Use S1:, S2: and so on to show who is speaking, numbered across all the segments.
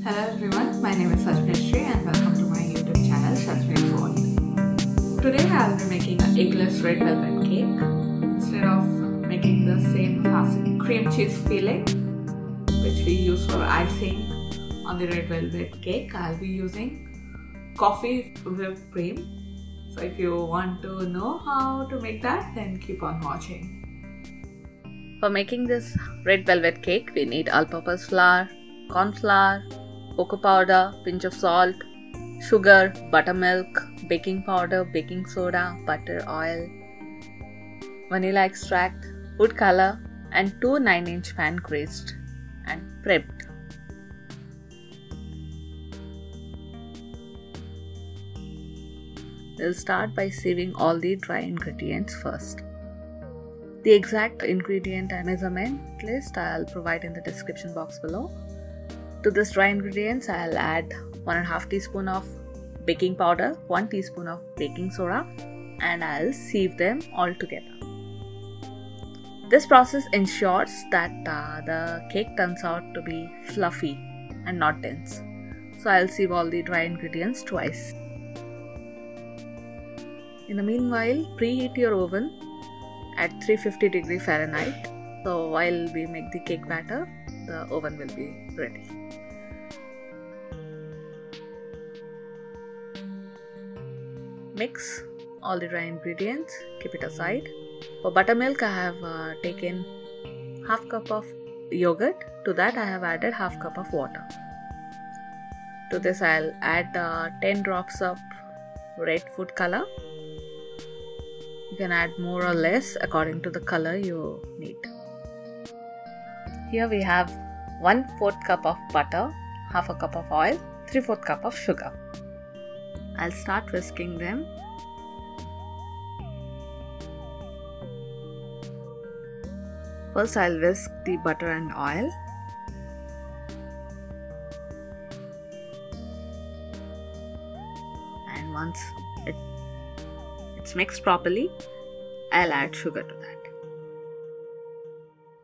S1: Hello everyone, my name is Sajnishri and welcome to my YouTube channel Shashmi's World. Today I'll be making an eggless red velvet cake. Instead of making the same classic cream cheese filling which we use for icing on the red velvet cake, I'll be using coffee whipped cream. So if you want to know how to make that, then keep on watching. For making this red velvet cake, we need all-purpose flour, corn flour, cocoa powder, pinch of salt, sugar, buttermilk, baking powder, baking soda, butter, oil, vanilla extract, food color, and 2 9-inch pan greased and prepped. We'll start by sieving all the dry ingredients first. The exact ingredient and measurement list I'll provide in the description box below. To this dry ingredients, I'll add 1.5 teaspoon of baking powder, 1 teaspoon of baking soda, and I'll sieve them all together. This process ensures that the cake turns out to be fluffy and not dense. So I'll sieve all the dry ingredients twice. In the meanwhile, preheat your oven at 350 Fahrenheit. So while we make the cake batter, the oven will be ready. Mix all the dry ingredients, keep it aside. For buttermilk, I have taken half cup of yogurt. To that I have added half cup of water. To this I'll add 10 drops of red food color. You can add more or less according to the color you need. Here we have 1/4 cup of butter, half a cup of oil, 3/4 cup of sugar. I'll start whisking them. First I'll whisk the butter and oil. And once it's mixed properly, I'll add sugar to that.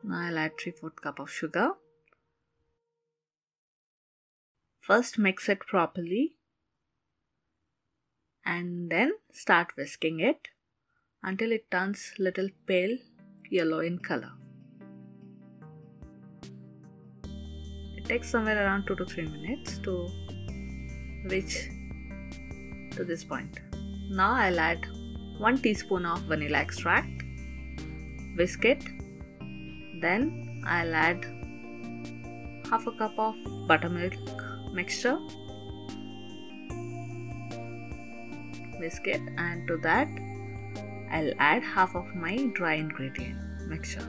S1: Now I'll add 3/4 cup of sugar. First mix it properly and then start whisking it until it turns little pale yellow in color. It takes somewhere around 2 to 3 minutes to reach to this point. Now I'll add 1 teaspoon of vanilla extract, whisk it, then I'll add half a cup of buttermilk mixture, whisk it, and to that I'll add half of my dry ingredient mixture.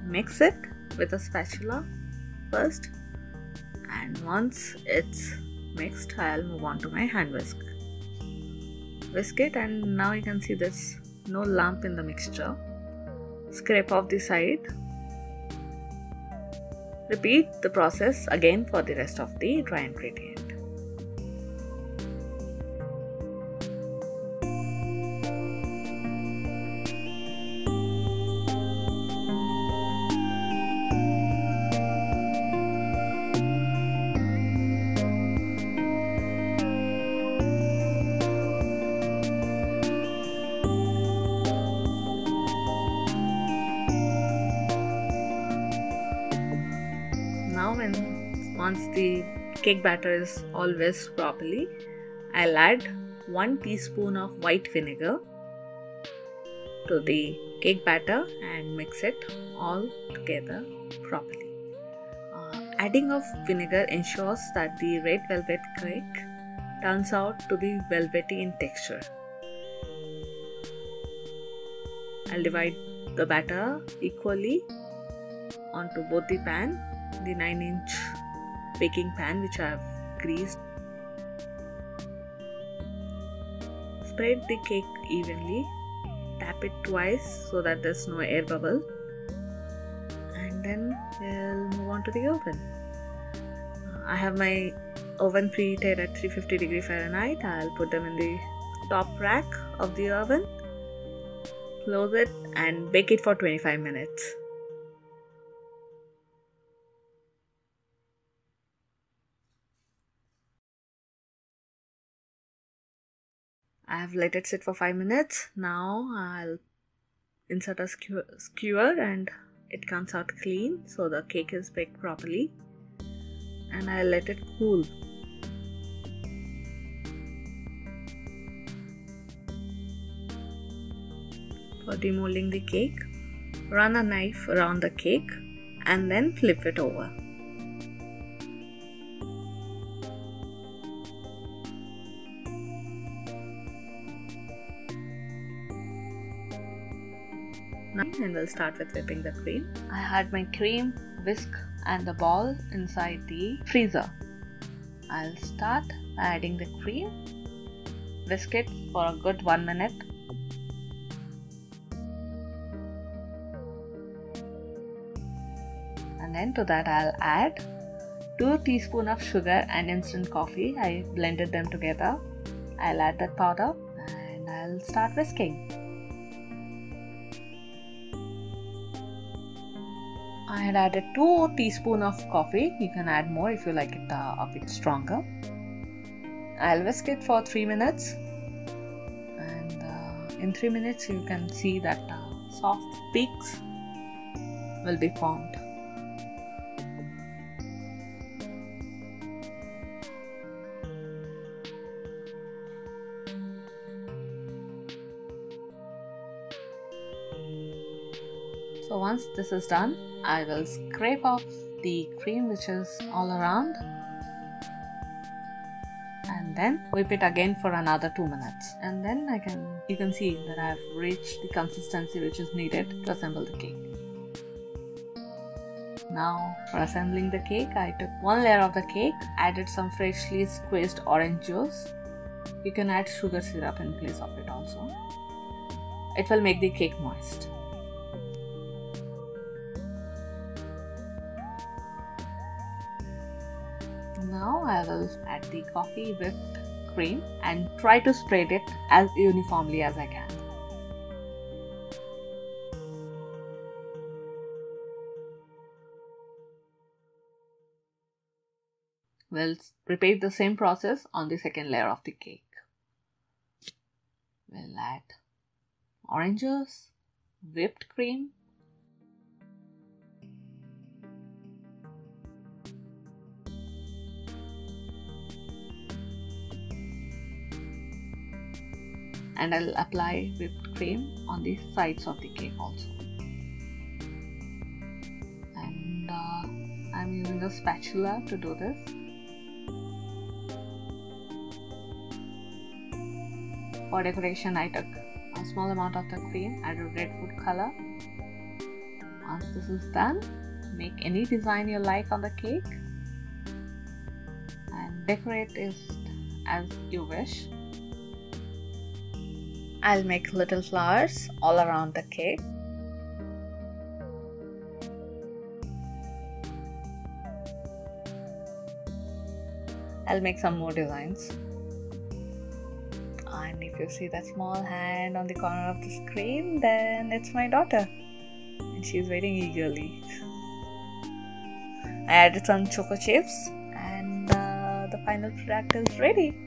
S1: Mix it with a spatula first, and once it's mixed, I'll move on to my hand whisk. Whisk it, and now you can see there's no lump in the mixture. Scrape off the side. Repeat the process again for the rest of the dry ingredient. Now once the cake batter is all whisked properly, I'll add 1 teaspoon of white vinegar to the cake batter and mix it all together properly. Adding of vinegar ensures that the red velvet cake turns out to be velvety in texture. I'll divide the batter equally onto both the pan, the 9-inch baking pan which I have greased. Spread the cake evenly, tap it twice so that there's no air bubble, and then we'll move on to the oven. I have my oven preheated at 350 Fahrenheit. I'll put them in the top rack of the oven, close it, and bake it for 25 minutes. I have let it sit for 5 minutes. Now I'll insert a skewer and it comes out clean, so the cake is baked properly, and I'll let it cool. For demolding the cake, run a knife around the cake and then flip it over. And we'll start with whipping the cream. I had my cream, whisk and the ball inside the freezer. I'll start by adding the cream, whisk it for a good 1 minute. And then to that I'll add 2 teaspoons of sugar and instant coffee. I blended them together. I'll add that powder and I'll start whisking. I had added 2 teaspoons of coffee. You can add more if you like it a bit stronger. I'll whisk it for 3 minutes, and in 3 minutes you can see that soft peaks will be formed. So once this is done, I will scrape off the cream which is all around and then whip it again for another 2 minutes. And then you can see that I have reached the consistency which is needed to assemble the cake. Now for assembling the cake, I took 1 layer of the cake, added some freshly squeezed orange juice. You can add sugar syrup in place of it also. It will make the cake moist. Now I will add the coffee whipped cream and try to spread it as uniformly as I can. We'll repeat the same process on the second layer of the cake. We'll add orange juice, whipped cream, and I'll apply whipped cream on the sides of the cake also. And I'm using a spatula to do this. For decoration, I took a small amount of the cream, added red food color. Once this is done, make any design you like on the cake and decorate it as you wish. I'll make little flowers all around the cake. I'll make some more designs. And if you see that small hand on the corner of the screen, then it's my daughter. And she's waiting eagerly. I added some choco chips and the final product is ready.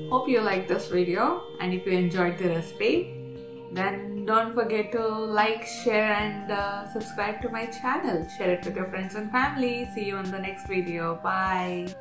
S1: Hope you liked this video, and if you enjoyed the recipe, then don't forget to like, share and subscribe to my channel. Share it with your friends and family. See you in the next video. Bye.